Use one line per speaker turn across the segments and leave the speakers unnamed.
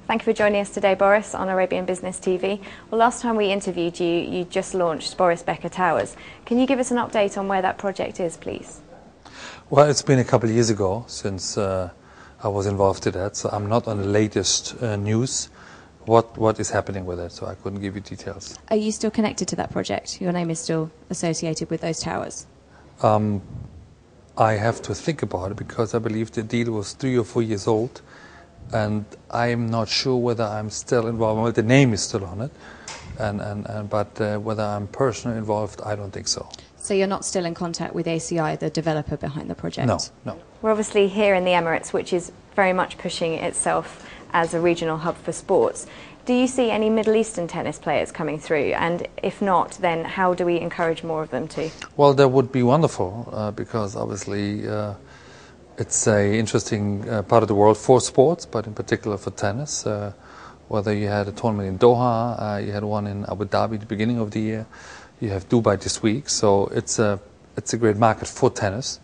Thank you for joining us today, Boris, on Arabian Business TV. Well, last time we interviewed you, you just launched Boris Becker Towers. Can you give us an update on where that project is, please?
Well, it's been a couple of years ago since I was involved in that, so I'm not on the latest news. What is happening with it, so I couldn't give you details.
Are you still connected to that project? Your name is still associated with those towers?
I have to think about it because I believe the deal was 3 or 4 years old, and I'm not sure whether I'm still involved. Well, the name is still on it, but whether I'm personally involved, I don't think so.
So you're not still in contact with ACI, the developer behind the project?
No.
We're obviously here in the Emirates, which is very much pushing itself as a regional hub for sports. Do you see any Middle Eastern tennis players coming through? And if not, then how do we encourage more of them to?
Well, that would be wonderful because obviously it's an interesting part of the world for sports, but in particular for tennis. Whether you had a tournament in Doha, you had one in Abu Dhabi at the beginning of the year, you have Dubai this week, so it's a great market for tennis,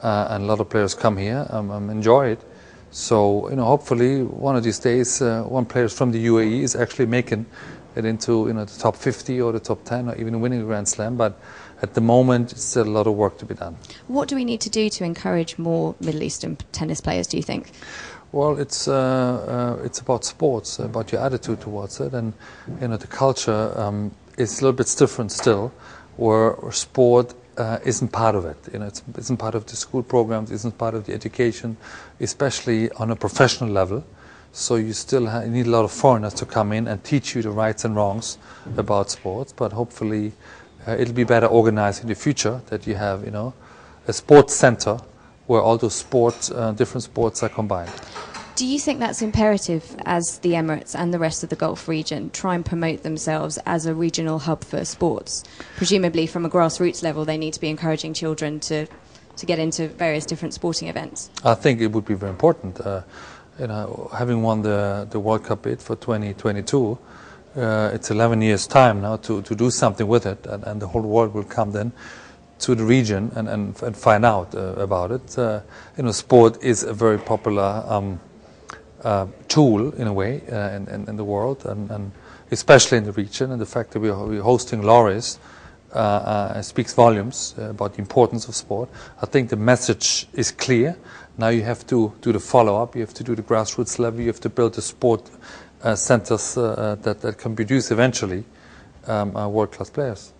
and a lot of players come here, enjoy it. So hopefully one of these days, one player from the UAE is actually making it into the top 50 or the top 10, or even winning a Grand Slam. But at the moment, it's still a lot of work to be done. What
do we need to do to encourage more Middle Eastern tennis players, do you think?
Well, it's about sports, about your attitude towards it, and the culture is a little bit different still, where sport isn't part of it. It isn't part of the school programs, isn't part of the education, especially on a professional level. So you still need a lot of foreigners to come in and teach you the rights and wrongs about sports. But hopefully, it'll be better organized in the future that you have, a sports center where all those sports, different sports, are combined.
Do you think that's imperative as the Emirates and the rest of the Gulf region try and promote themselves as a regional hub for sports? Presumably from a grassroots level they need to be encouraging children to get into various different sporting events.
I think it would be very important. Having won the World Cup bid for 2022, it's 11 years time now to do something with it, and the whole world will come then to the region and find out about it. Sport is a very popular tool in a way in the world, and especially in the region, and the fact that we're hosting lorries speaks volumes about the importance of sport. I think the message is clear. Now you have to do the follow-up, you have to do the grassroots level, you have to build the sport centers that can produce eventually world-class players.